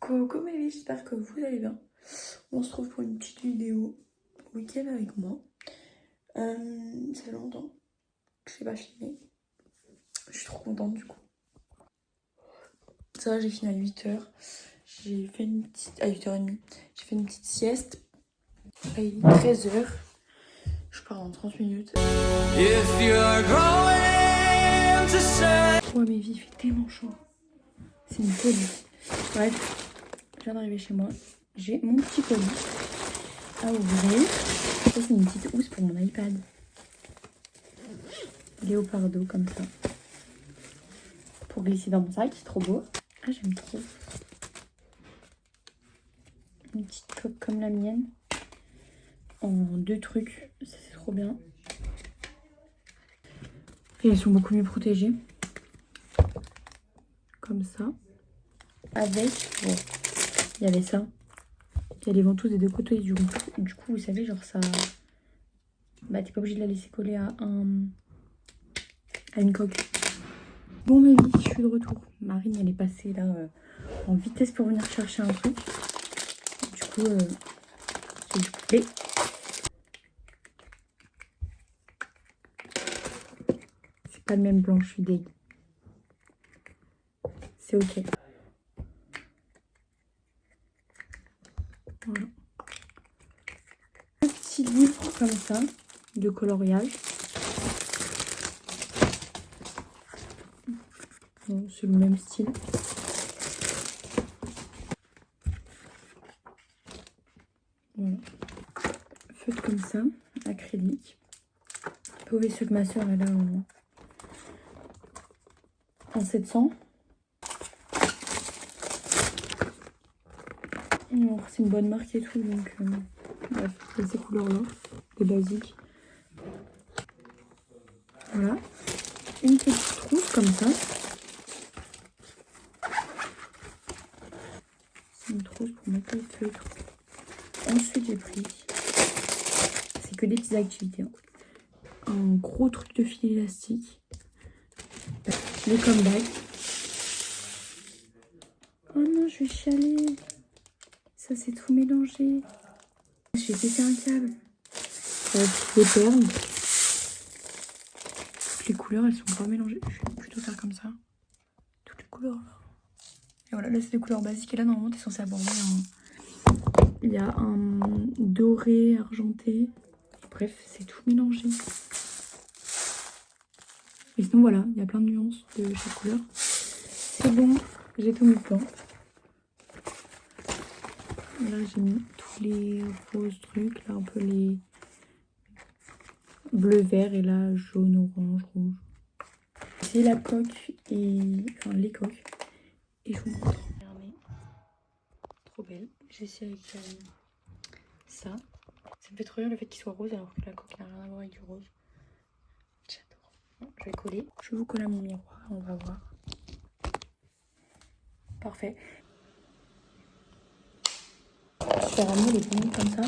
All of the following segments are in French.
Coucou mes vies, j'espère que vous allez bien. On se retrouve pour une petite vidéo week-end avec moi. Ça fait longtemps que je n'ai pas filmé. Je suis trop contente du coup. Ça va, j'ai fini à 8h. J'ai fait une petite... à 8h30. J'ai fait une petite sieste. Là, il est 13h. Je pars en 30 minutes. Ouais mes vies, il fait tellement chaud. C'est une folie. Bref. Je viens d'arriver chez moi, j'ai mon petit colis à ouvrir. Ça c'est une petite housse pour mon iPad. Léopardo comme ça. Pour glisser dans mon sac, c'est trop beau. Ah j'aime trop. Une petite coque comme la mienne. En 2 trucs, c'est trop bien. Et elles sont beaucoup mieux protégées. Comme ça. Avec... Bon. Il y avait ça. Il y a les ventouses des deux côtés. Du coup, vous savez, genre ça... Bah, t'es pas obligé de la laisser coller à une coque. Bon, mes vies, je suis de retour. Marine, elle est passée là en vitesse pour venir chercher un truc. Du coup, j'ai dû couper. C'est pas le même blanc, je suis dégueu. C'est ok. Voilà. Un petit livre comme ça, de coloriage. Bon, c'est le même style. Voilà. Feutre comme ça, acrylique. Pauvre ceux que ma soeur elle a en 700. C'est une bonne marque et tout, donc bref, c'est ces couleurs-là, des basiques. Voilà. Une petite trousse comme ça. C'est une trousse pour mettre les feutres. Ensuite, j'ai pris, c'est que des petites activités, hein. Un gros truc de fil élastique. Les comebacks. Oh non, je vais chialer. Ça c'est tout mélangé. J'ai pété un câble. Avec des perles. Toutes les couleurs elles sont pas mélangées. Je vais plutôt faire comme ça. Toutes les couleurs là. Et voilà, là c'est des couleurs basiques. Et là normalement t'es censé avoir il y a un doré, argenté. Bref, c'est tout mélangé. Et sinon voilà, il y a plein de nuances de chaque couleur. C'est bon, j'ai tout mis dedans. Là j'ai mis tous les roses trucs, là un peu les bleu vert et là jaune, orange, rouge. C'est la coque et enfin les coques et je vous montre. Trop belle. J'ai essayé avec ça. Ça me fait trop rire le fait qu'il soit rose alors que la coque n'a rien à voir avec du rose. J'adore. Bon, je vais coller. Je vous colle à mon miroir, on va voir. Parfait. Je vais ramener les vignes comme ça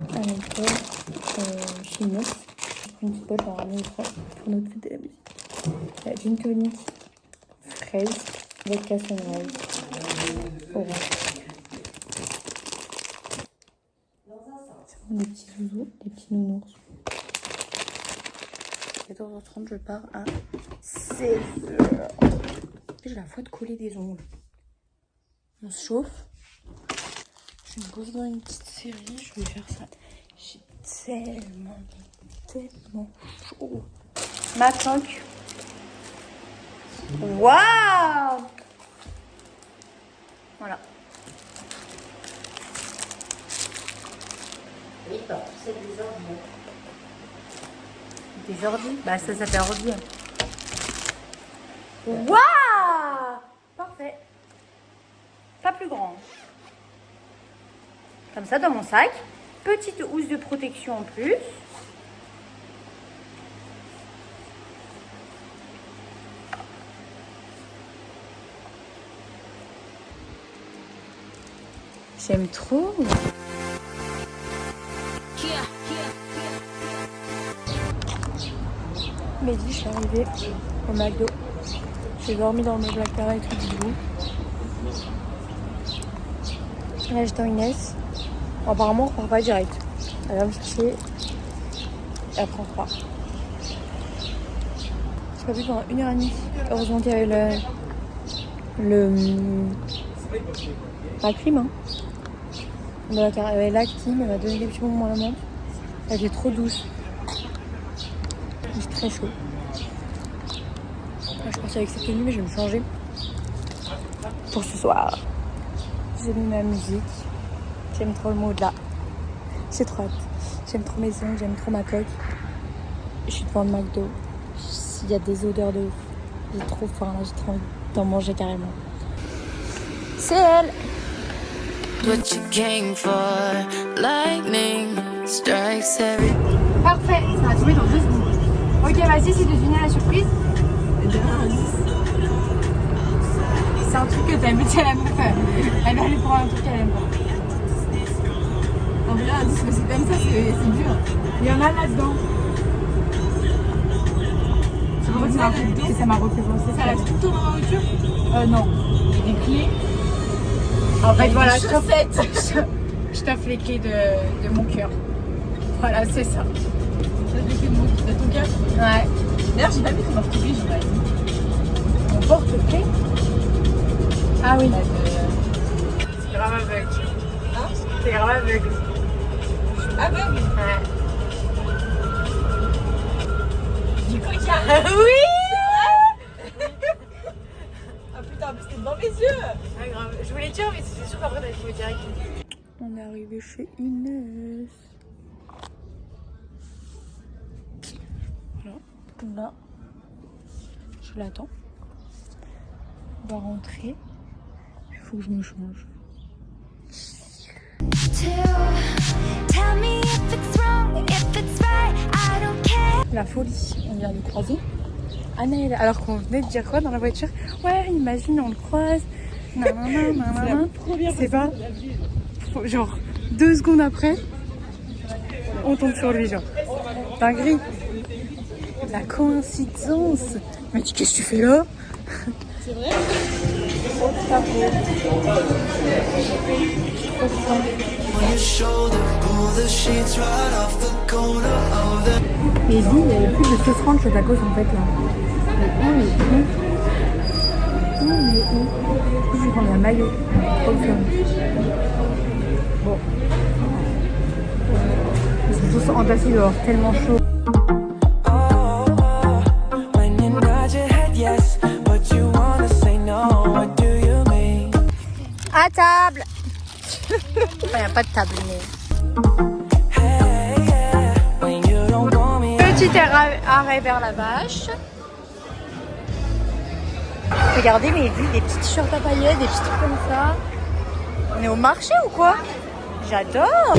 à notre poche chinoise. J'ai pris une petite poche à ramener pour notre fête de la musique. La gin tonic fraise, vodka sunrise, orange. C'est vraiment des petits zouzous, des petits nounours. 14h30, je pars à 16h. J'ai la foi de coller des ongles. On se chauffe. Je vais me poser dans une petite série, je vais faire ça. J'ai tellement chaud. Ma coque. Waouh! Voilà. Oui, c'est des ordi. Des ordi? Bah ça s'appelle ordi. Waouh! Parfait. Pas plus grand. Comme ça dans mon sac. Petite housse de protection en plus. J'aime trop. Mehdi, je suis arrivée au McDo. J'ai dormi dans mes placards et tout du coup. Là j'étais en Inès. Apparemment on repart pas direct. Elle va me chercher. Et après on repart. J'ai pas vu pendant 1h30. Heureusement qu'il y avait la clim hein. Donc elle avait la clim, elle m'a donné des petits bonbons à la menthe. Elle était trop douce. J'ai très chaud. Là, je suis partie avec cette tenue mais je vais me changer. Pour ce soir. J'ai mis ma musique. J'aime trop le mot de là. J'ai trop hâte. J'aime trop mes ongles, j'aime trop ma coque. Je suis devant le McDo. Il y a des odeurs de ouf. J'ai trop faim là, j'ai trop envie d'en manger carrément. C'est elle. What you came for, lightning strikes every. Parfait, ça va tomber dans 2 secondes. Ok, vas-y, c'est deviner la surprise. C'est un truc que t'as mis à la meuf. Elle va aller prendre un truc qu'elle aime pas. En vrai, un disque, c'est comme ça, c'est dur. Il y en a là-dedans. Ça m'a refait penser. Ça reste tout le temps dans la voiture Non. Des clés. En fait, voilà, je t'offre les clés de mon cœur. Voilà, c'est ça. Les clés de ton cœur. Ouais. D'ailleurs, j'ai pas vu ton porte-clés, j'aurais dit. Mon porte-clés Ah oui. C'est grave aveugle. Hein? C'est grave aveugle. Aveugle? Ouais. Du coca. Oui! Ah putain, mais c'était devant mes yeux! Ah grave. Je voulais dire, mais c'est sûr qu'après t'avais trouvé direct. On est arrivé chez Inès. Voilà. Là. Je l'attends. On va rentrer. Il faut que je me change. La folie, on vient de croiser Anaël, alors qu'on venait de dire quoi dans la voiture? Ouais, imagine, on le croise. C'est pas. Genre, 2 secondes après, on tombe sur lui, genre. Dinguerie. La coïncidence. Mais dis, qu'est-ce que tu fais là? C'est vrai? Mais dis, il y avait plus de 16 francs chez Tacos en fait là. Mais où il est où? Je vais prendre la maillot. Trop fun. Bon. Ils sont tous entassés dehors, tellement chaud. À table. Il n'y a pas de table, mais... Petit arrêt vers la vache. Regardez, mais des petits t-shirts à paillettes, des petits trucs comme ça. On est au marché ou quoi? J'adore.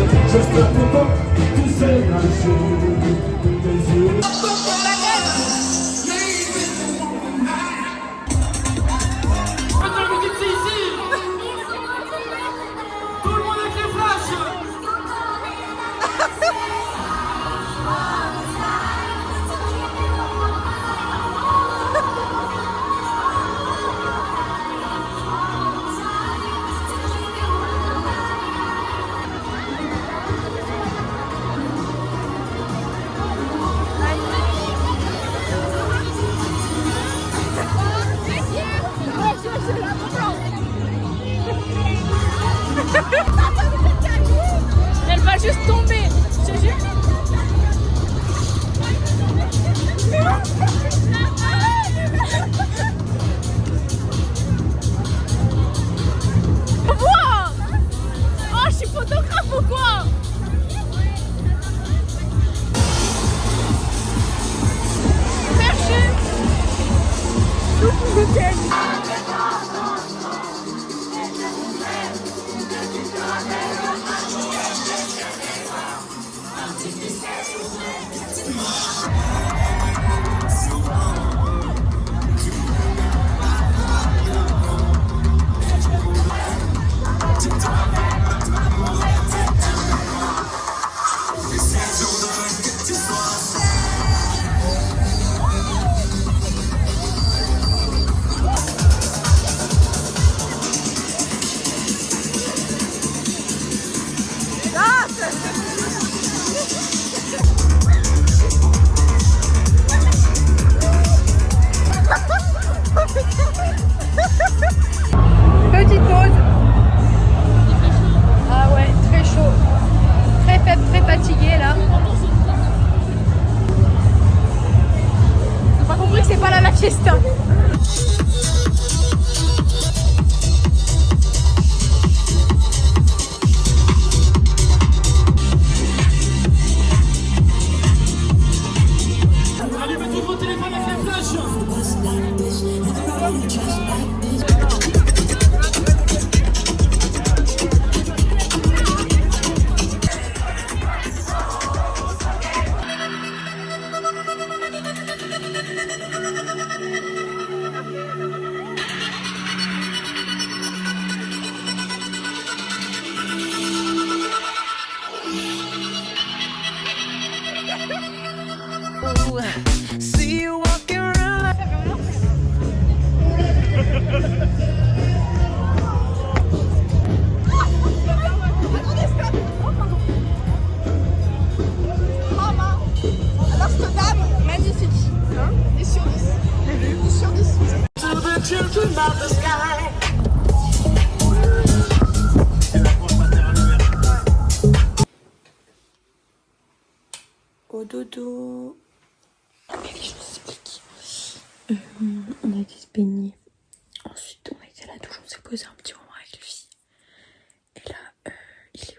au dodo. Mais oui, je vous explique. On a été se baigner. Ensuite, on a été à la douche, on s'est posé un petit moment avec lui. Et là, il est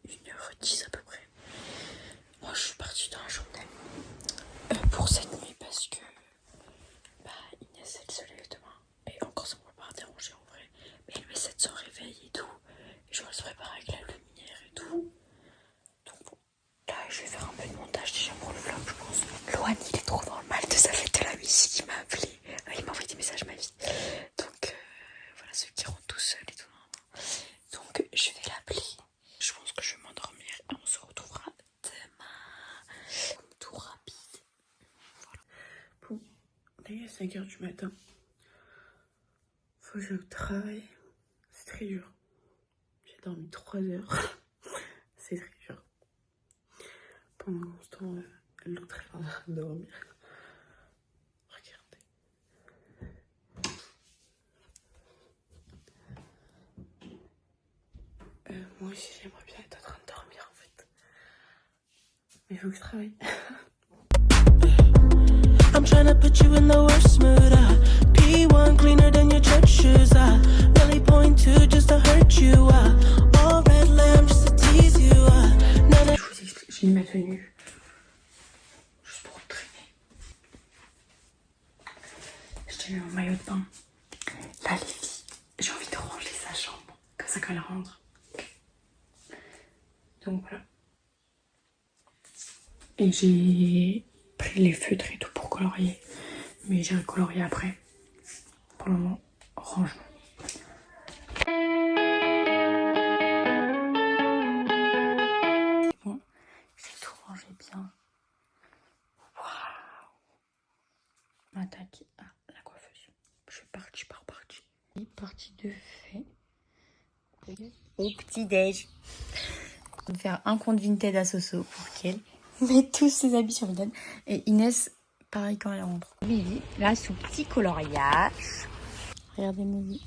1h10 à peu près. Moi, je suis partie dans la journée pour cette nuit parce que Inès, elle se lève demain. Et encore, ça ne va pas déranger en vrai. Mais elle met 700 réveils et tout. Et je vais se préparer avec la lumière et tout. Donc bon, là, je vais faire un peu de montage déjà pour le vlog, je pense. Loan, il est trop dans le mal de sa fête de la musique. Il m'a appelé. Il m'a envoyé des messages, ma vie. Donc, voilà, ceux qui rentrent tout seuls et tout. Donc, je vais l'appeler. Je pense que je vais m'endormir et on se retrouvera demain. Comme tout rapide. Voilà. Bon, là, il est 5h du matin. Faut que je travaille. C'est très dur. J'ai dormi 3 heures. C'est très dur. Pendant ce temps, l'autre est en train de dormir. Regardez. Moi aussi, j'aimerais bien être en train de dormir en fait. Mais il faut que je travaille. I'm trying to put you in the worst mood. P1 cleaner than your church shoes. Really point to just to hurt you. All red lamb just to tease you. Je vous explique, j'ai mis ma tenue juste pour traîner. J'ai mis mon maillot de bain. Là, les filles, j'ai envie de ranger sa chambre. Comme ça, quand elle rentre. Donc voilà. Et j'ai pris les feutres et tout pour colorier. Mais j'irai colorier après. Pour le moment, rangement. C'est bon. J'ai tout rangé bien. Waouh. On attaque à la coiffeuse. Je suis partie par partie. Partie de fait. Au petit-déj. On va faire un compte Vinted à Soso pour qu'elle mette tous ses habits sur Vinted. Et Inès, pareil quand elle rentre. Vivi, là sous petit coloriage. Regardez Vivi.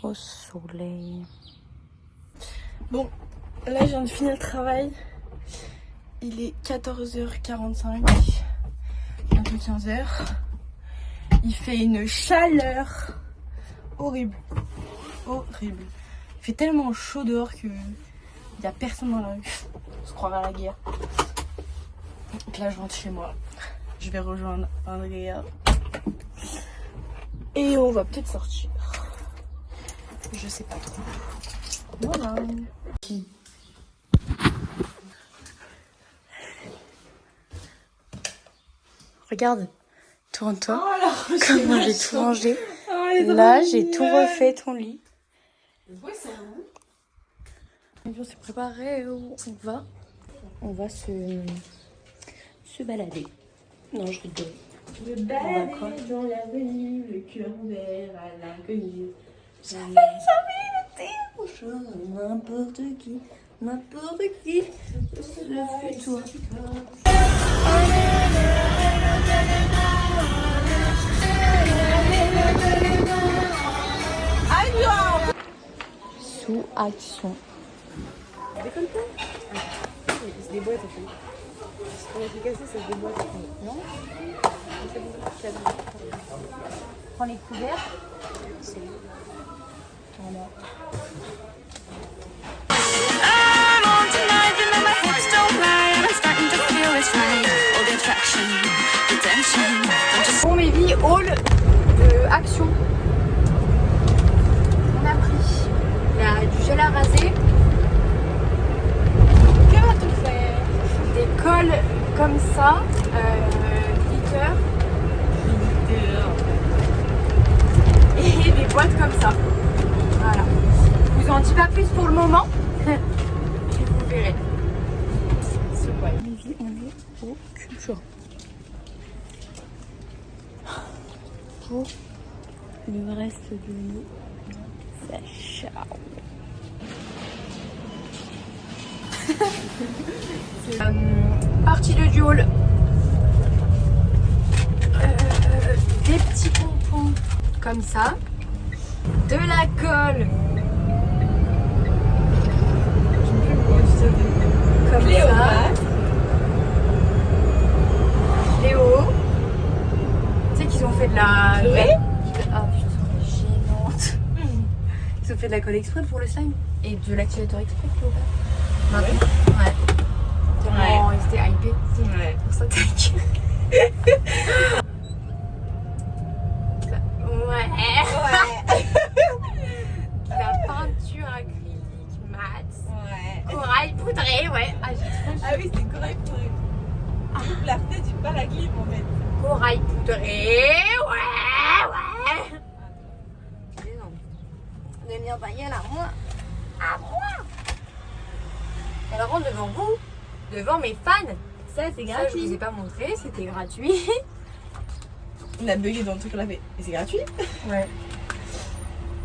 Au soleil. Bon, là je viens de finir le travail. Il est 14h45. Bientôt 15h. Il fait une chaleur horrible. Horrible. Il fait tellement chaud dehors que il n'y a personne dans la rue. On se croirait à la guerre. Donc là, je rentre chez moi. Je vais rejoindre Andrea. Et on va peut-être sortir. Je sais pas trop. Voilà. Regarde. Tourne-toi. Oh, comment j'ai tout rangé. Oh, là, j'ai tout refait ton lit. Ouais, c'est bon. On s'est préparé, on va se balader. Non, je rigole. Se balader dans l'avenue, le cœur ouvert à l'inconnu. Ça fait l'été, bonjour, n'importe qui, se fait toi. Sous action. Déconne pas. C'est des boîtes en fait. Quand il est cassé, ça se déboîte. Non. C'est bon. Prends les couverts. C'est voilà. I'm on tonight, you know my hips don't lie. I'm starting to feel it's right. All the attraction, the tension. Bon, mes vies, haul de action. On a pris du gel à raser. Des cols comme ça, glitter. Et des boîtes comme ça. Voilà. Je vous en dis pas plus pour le moment. Et vous verrez. C'est quoi? On est au Cultura. Pour le reste de nous, ça ciao. Partie de du haul. Des petits pompons comme ça. De la colle. Comme ça. qu'ils ont fait de la... Ouais. Ah putain, gênante. Ils ont fait de la colle exprès pour le slime. Et de l'activateur exprès pour le maintenant. Ouais. Tellement ils étaient hypés. Ouais. Pour ça, tac. Ouais. La peinture acrylique mat. Ouais. Corail poudré, ouais. Ah, j'ai trop Ah oui, c'est correct pour eux. La fenêtre du paraglide en fait. corail poudré, ouais. De venir bailler à moi. À moi. Alors rentre devant vous, devant mes fans. Ça, c'est Ça, je gratuit. vous ai pas montré, c'était gratuit. On a bugué dans le truc qu'on a fait. Et c'est gratuit. Ouais.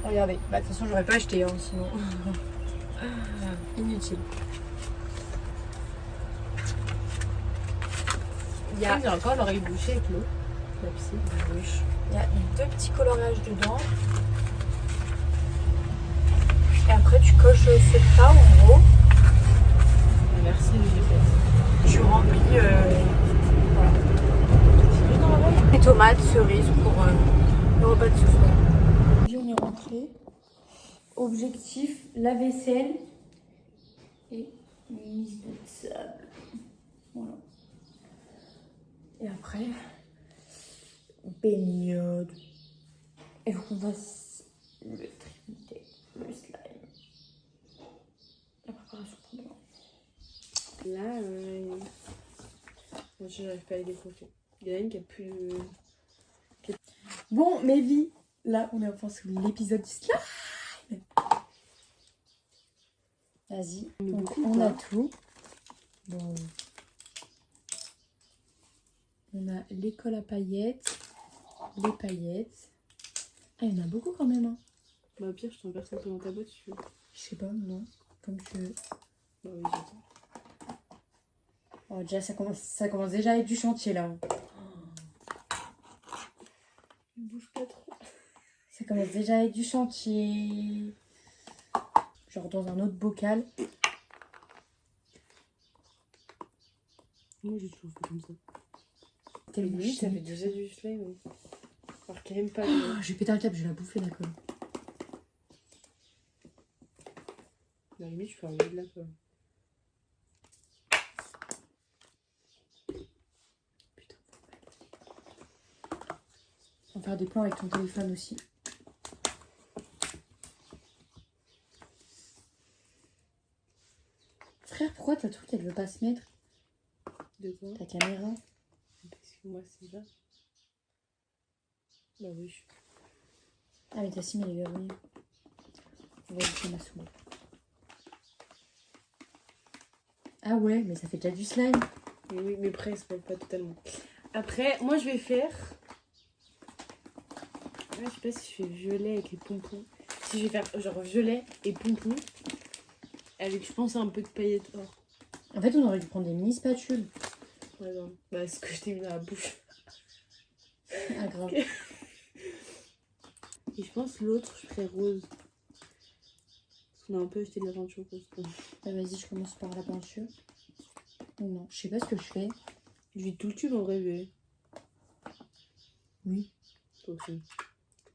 Regardez, bah de toute façon j'aurais pas acheté hein, sinon. Inutile. Il y a, J'ai encore l'oreille bouchée avec l'eau. La piscine. il y a 2 petits coloriages dedans. Et après tu coches ce pas en gros. Merci le GPS. Tu remplis voilà. Les tomates, cerises pour le repas de ce soir. On est rentré. Objectif, la vaisselle et mise de sable. Voilà. Et après, baignade. Et on fasse le trinité, le slime. La préparation pour demain. Là, moi, je n'arrive pas à les décompter. Il y en a une qui a plus de... Bon, mes vies, là, on est enfin sur l'épisode du slime. Vas-y, donc on a tout. Bon. On a l'école à paillettes, les paillettes. Ah, il y en a beaucoup quand même. Hein. Bah, au pire, je t'enverse un peu dans ta boîte si tu veux. Je sais pas, non. Comme tu veux. Bah oui, j'attends. Oh, déjà, ça commence déjà à être du chantier là. Ne bouge pas trop. Ça commence déjà à être du chantier. Genre dans un autre bocal. Moi, j'ai toujours fait comme ça. Tellement Oui, ça fait chimique. déjà du slime. Oui. Alors qu'il n'y a même pas Oh, je vais péter un câble, je vais la bouffer la colle. À la limite, je peux enlever de la colle. Putain. On va faire des plans avec ton téléphone aussi. Frère, pourquoi ta truc elle veut pas se mettre? De quoi? Ta caméra? Parce que moi, c'est là. Bah oui. Ah mais ta sim elle est verrouillée. Ouais, ça m'a saoulé. Ah ouais, mais ça fait déjà du slime. Mais oui, mais presque, pas totalement. Après, moi, je vais faire... Ah, je sais pas si je fais violet avec les pompons. Si je vais faire genre violet et pompons. Avec, je pense, un peu de paillettes or. En fait, on aurait dû prendre des mini spatules. Ouais, non. Bah, ce que je t'ai mis dans la bouche. Ah grave. Et je pense l'autre, je ferais rose. Parce qu'on a un peu acheté de la peinture rose. Bah, vas-y, je commence par la peinture. Ou non, je sais pas ce que je fais. Je vais tout le tube en rêver. Oui. Donc, c'est le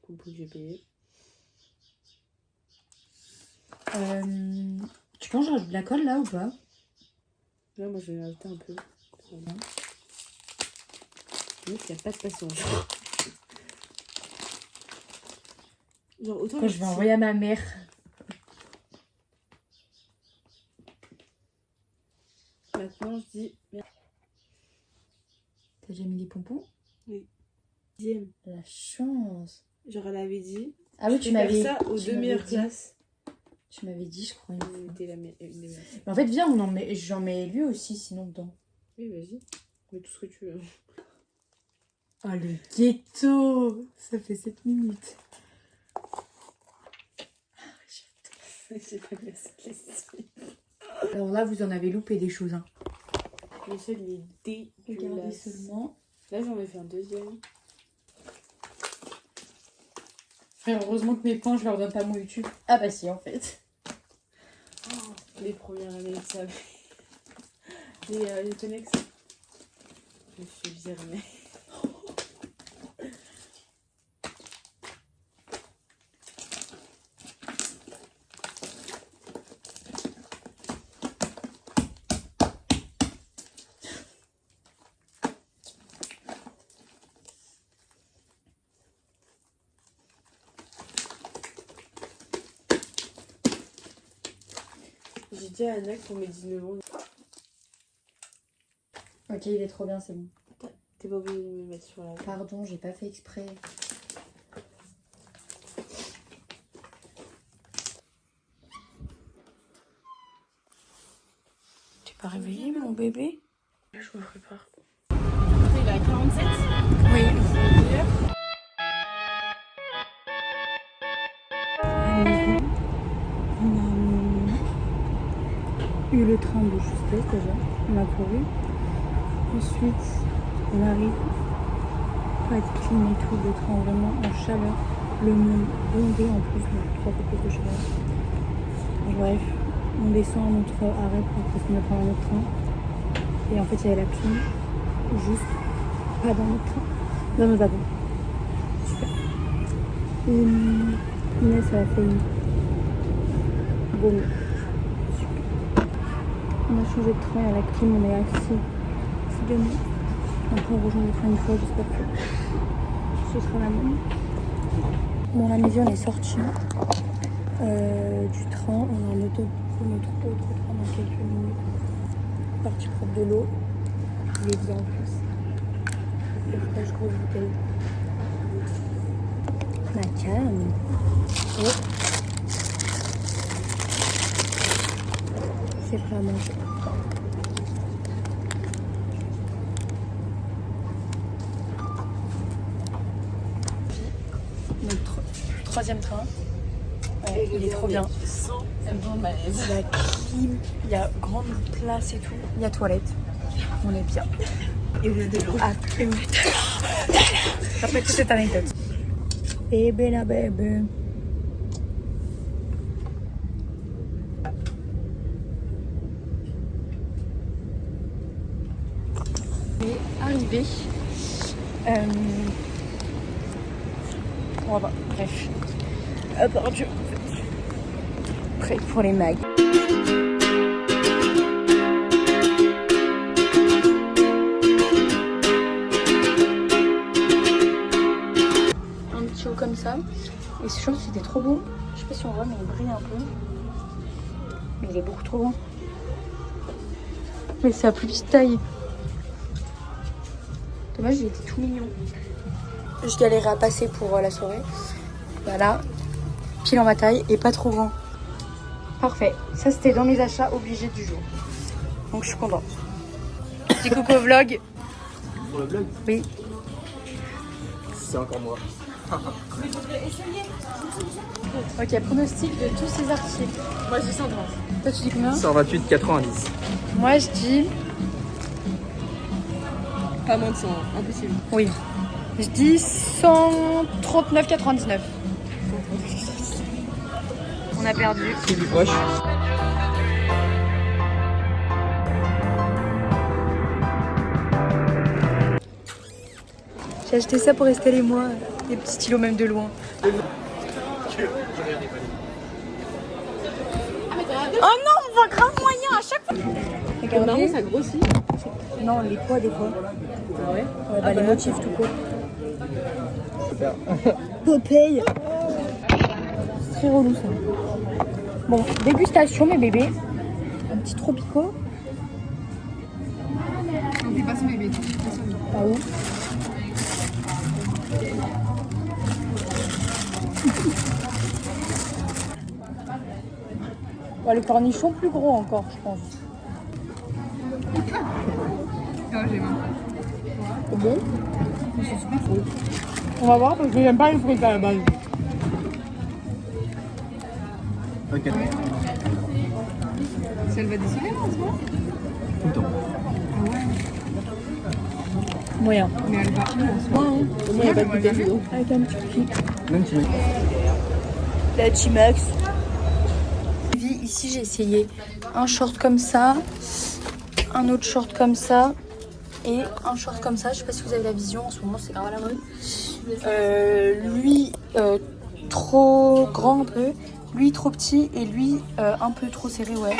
pompon que j'ai payé. Tu penses que j'aurais de la colle là ou pas? Là, moi, je vais rajouter un peu. Voilà. Il n'y a pas de patience. Genre, autant Quand je vais envoyer à ma mère. Maintenant, je dis... Merde. T'as déjà mis des pompons? Dixième. La chance. Genre, elle avait dit... Ah oui, je tu vais m'avais faire ça aux tu deux m'avais meilleures dit. classes. Tu m'avais dit, je crois. Une fois. C'était une des meilleures. Mais en fait, viens, j'en mets lui aussi, sinon dedans. Oui, vas-y. Mets tout ce que tu veux. Oh, le ghetto! Ça fait 7 minutes. J'ai pas mis assez de lessive. Alors là, vous en avez loupé des choses. Hein. Le seul, il est Regardez dégueulasse. seulement. Là, j'en vais faire un deuxième. Frère, heureusement que mes points, je leur donne pas mon YouTube. Ah bah si, en fait. Les premières années de ça. Les connexes. Je me suis virée. J'ai dit à Anna que pour mes 19 ans, Ok, il est trop bien, c'est bon. t'es pas obligée de me mettre sur la... Pardon, j'ai pas fait exprès. T'es pas réveillé, mon bébé? Là, je me prépare. Il est à 47. Oui. On a eu le train de justesse déjà, on a couru. Ensuite, on arrive, pas de clim et tout, le train vraiment en chaleur, le monde bondé en plus, donc 3 fois plus de chaleur. Bref, on descend à notre arrêt parce qu'on va prendre un autre train. Et en fait, il y avait la clim, juste pas dans notre train, dans nos wagons. Super. Et Inès, elle a fait une bonne. Super. On a changé de train à la clim, on est assis. C'est demain. Après, on rejoint le train une fois, j'espère que ce sera la même. Bon, la midi, on est sorti du train. On a notre autre train dans quelques minutes. Parti prendre de l'eau. Il est bien en plus. Et fraîche grosse bouteille. Ma calme. Oh. C'est pas à manger. Notre troisième train. Ouais, il est trop bien. C'est bon malaise. La clim, il y a grande place et tout. Il y a toilette. On est bien. Et vous avez de l'eau. Ah, et oui. Après toute cette anecdote. Bébé la bébé. On est arrivé. On va voir. Bref. Perdu. Prêt pour les mags. Un petit haut comme ça. Et ce chose c'était trop beau. Je sais pas si on voit mais il brille un peu. Mais il est beaucoup trop grand. Mais c'est à plus petite taille. Dommage, il était tout mignon. Je galérais à passer pour la soirée. Voilà. Pile en ma taille et pas trop grand. Parfait. Ça c'était dans mes achats obligés du jour. Donc je suis contente. Petit coucou au vlog. Pour le vlog, Oui. c'est encore moi. Ok, pronostic de tous ces articles. Moi, j'ai 130. Toi tu dis combien? 128,90. Moi je dis... Pas moins de 100, impossible. Oui. Je dis 139,99. On a perdu. C'est du proche. J'ai acheté ça pour rester les mois. Des petits stylos même de loin. Oh non, on voit grave moyen à chaque fois. Regardez. Ça grossit. Non, les poids des fois. Ah ouais? Ouais, bah, les motifs tout court. Popeye. C'est très relou ça. Bon, dégustation mes bébés. Un petit tropico. On fait pas son bébé. Ah où? Ouais, le cornichon plus gros encore, je pense. Ah, j'ai marre. C'est bon? C'est super cool. On va voir parce que j'aime pas les frites à la base. Ok. Si elle va descendre en ce moment? Tout le temps. Moyen. Mais elle va où en ce moment? Moyen. Au moins, il n'y a pas de bouteille d'eau. Avec un petit pic. Même si La Chimax. Ici j'ai essayé un short comme ça, un autre short comme ça et un short comme ça. Je sais pas si vous avez la vision, en ce moment c'est grave à la mode. Lui trop grand un peu, lui trop petit et lui un peu trop serré, ouais.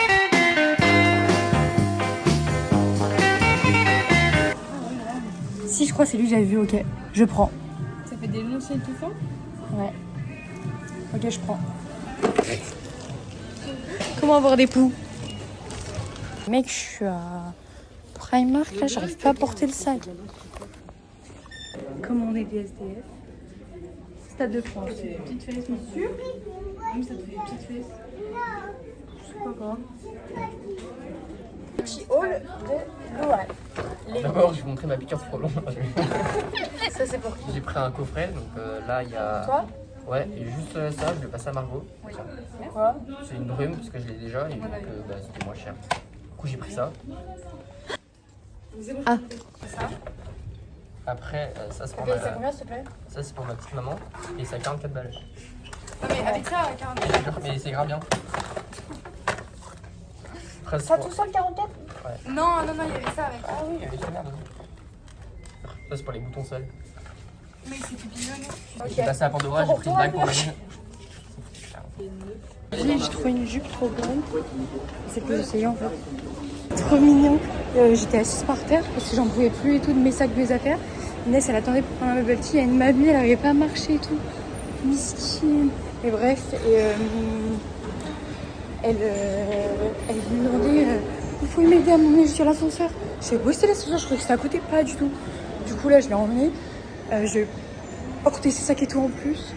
Si je crois que c'est lui que j'avais vu, ok, je prends. Ça fait des longs cils tout forts? Ouais. Ok, je prends. Comment avoir des poux? Mec, je suis à Primark, là, j'arrive pas à porter le sac. Commander des SDF. Stade de France. Petite fesse, mais sûr. Oui, ça te fait une petite fesse. C'est pas grave. Petit haul de Loal. D'abord, je vais vous montrer ma piqûre trop longue. Ça, c'est pour qui? J'ai pris un coffret, donc là il y a. Toi? Ouais, et juste ça, je vais passer à Margot. Oui. Tiens. Quoi? C'est une brume parce que je l'ai déjà et donc bah, c'était moins cher. Du coup, j'ai pris ça. Ah. Après, ça c'est pour Ça ma... fait combien, s'il te plaît? Ça c'est pour ma petite maman et c'est à 44 balles. Non, mais avec ça, 44. Mais c'est grave bien. Après, Ça tout seul, 44? Ouais. Non, il y avait ça avec. Ah oui, il y avait ça merde. Ça c'est pour les boutons seuls. Mais c'est bidonné. J'ai passé à Pandora, j'ai pris une bague pour la mine. J'ai trouvé une jupe trop grande. C'est que j'essayais en fait. Trop mignon. J'étais assise par terre parce que j'en pouvais plus et tout de mes sacs, de mes affaires. Inès, elle attendait pour prendre un bubble tea. Il y a une mamie, elle n'arrivait pas à marcher et tout. Miskin. Et bref, elle me demandait vous pouvez m'aider à m'emmener jusqu'à l'ascenseur. Je sais oui, c'était l'ascenseur, je croyais que c'était à côté, pas du tout. Du coup, là, je l'ai emmené. Je vais pas coûter ses sacs et tout en plus.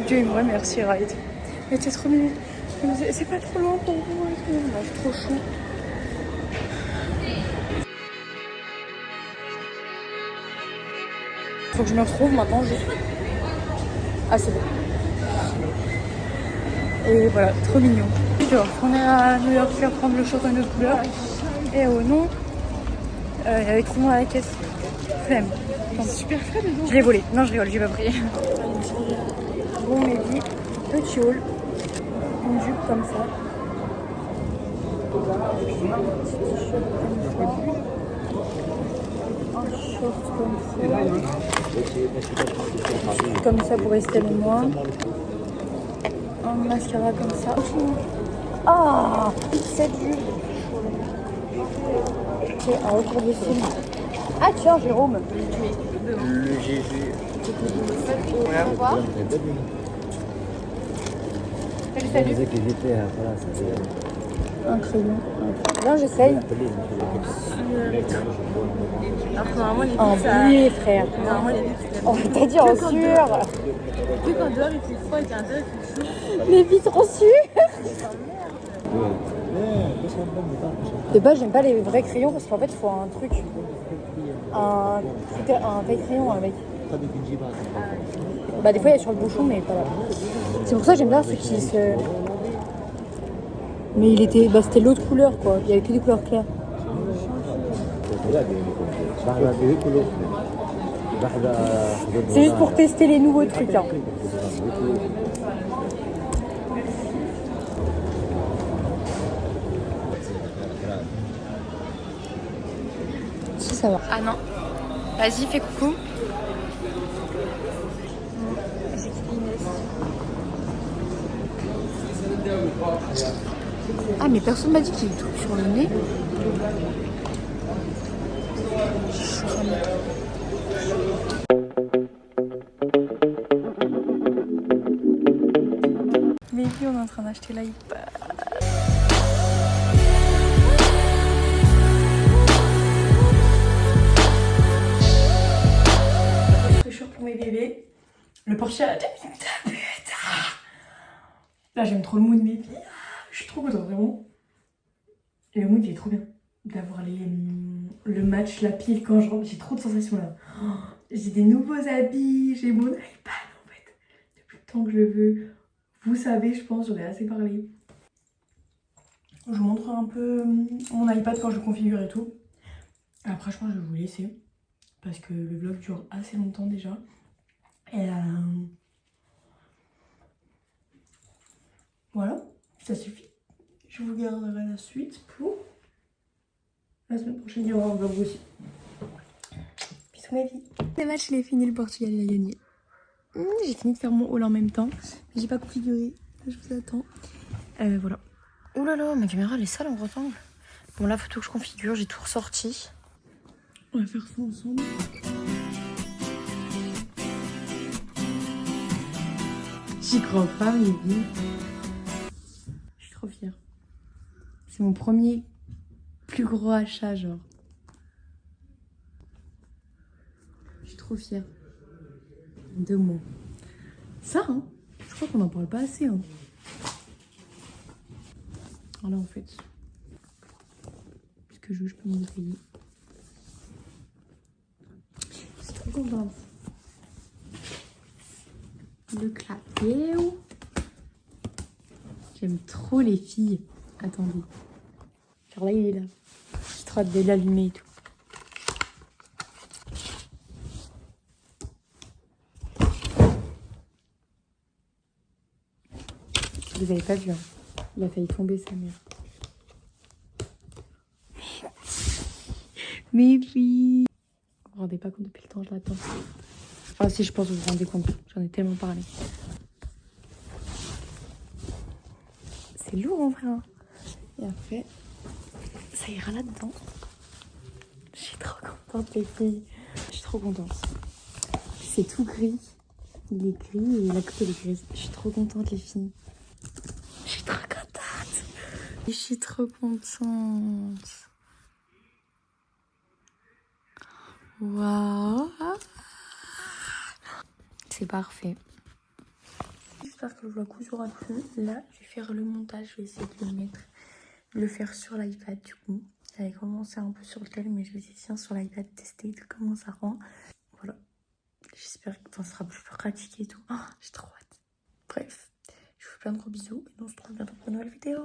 Dieu et moi, merci Ride. Mais c'est trop mignon. C'est pas trop loin pour vous et tout. C'est trop chou. Faut que je me retrouve maintenant. Ah, c'est bon. Et voilà, trop mignon. On est à New York faire prendre le short en autre couleur. Et oh non, il y avait trop à la caisse. Flemme. C'est super frais dedans. Je l'ai volé. Non, je rigole, j'ai pas pris. Bon, Mehdi, petit haul. Une jupe comme ça. Un short comme ça pour rester le moi. Un mascara comme ça. Ah, cette jupe. C'est un retour de film. Ah tiens, Jérôme. Le GG. Un crayon. Bien, j'essaye. Normalement, les En bleu, frère. Oh, t'as dit en sueur. Vu quand dehors il fait froid et qu'à l'intérieur il fait chaud. Les vitres en sueur. De base, j'aime pas les vrais crayons parce qu'en fait, il faut un truc. Un taille-crayon avec. Bah, des fois, il y a sur le bouchon, mais pas là. C'est pour ça que j'aime bien ceux qui se. Mais il était. Bah, c'était l'autre couleur, quoi. Il y avait que des couleurs claires. C'est juste pour tester les nouveaux trucs, hein. Si, ça va. Ah non. Vas-y, fais coucou. Ah, mais personne m'a dit qu'il y a des trucs sur le nez. Mais puis on est en train d'acheter l'iPad. Fraîcheur pour mes bébés. Le Porsche à la là j'aime trop le mood mes filles. Je suis trop contente vraiment. Et le mood il est trop bien. D'avoir le match, la pile quand je rentre. J'ai trop de sensations là. Oh, j'ai des nouveaux habits, j'ai mon iPad en fait. Depuis le temps que je le veux. Vous savez, je pense, j'en ai assez parlé. Je vous montre un peu mon iPad quand je le configure et tout. Après, je pense que je vais vous laisser. Parce que le vlog dure assez longtemps déjà. Et voilà, ça suffit. Je vous garderai la suite pour la semaine prochaine. Il y aura un vlog aussi. Bisous ma vie. Le match, il est fini, le Portugal il a gagné. J'ai fini de faire mon haul en même temps. Mais j'ai pas configuré. Je vous attends. Voilà. Ouh là là, ma caméra elle est sale en rectangle. Bon là, faut tout que je configure. J'ai tout ressorti. On va faire ça ensemble. J'y crois pas, mais oui. Je suis trop fière. C'est mon premier plus gros achat, genre. Je suis trop fière de moi. Ça, hein, je crois qu'on n'en parle pas assez. Hein. Voilà, en fait. Puisque je peux me payer. Je suis trop contente. Le clavier. J'aime trop les filles. Attendez. Genre là, il est là. J'ai trop hâte de l'allumer et tout. Vous avez pas vu, hein. Il a failli tomber, sa mère. Mais oui. Vous vous rendez pas compte, depuis le temps, je l'attends. Enfin, si, je pense que vous vous rendez compte. J'en ai tellement parlé. C'est lourd, en vrai. Hein. Et après, ça ira là-dedans. Je suis trop contente, les filles. Je suis trop contente. C'est tout gris. Il est gris et la coupe, elle est grise. Je suis trop contente, les filles. Je suis trop contente. Je suis trop contente. Waouh. C'est parfait. J'espère que le vlog vous aura plu. Là, je vais faire le montage. Je vais essayer de le mettre, de le faire sur l'iPad du coup. J'avais commencé un peu sur le tel, mais je vais essayer sur l'iPad tester de comment ça rend. Voilà. J'espère que ça sera plus pratique et tout. Oh, j'ai trop hâte. Bref, je vous fais plein de gros bisous et on se retrouve bientôt pour une nouvelle vidéo.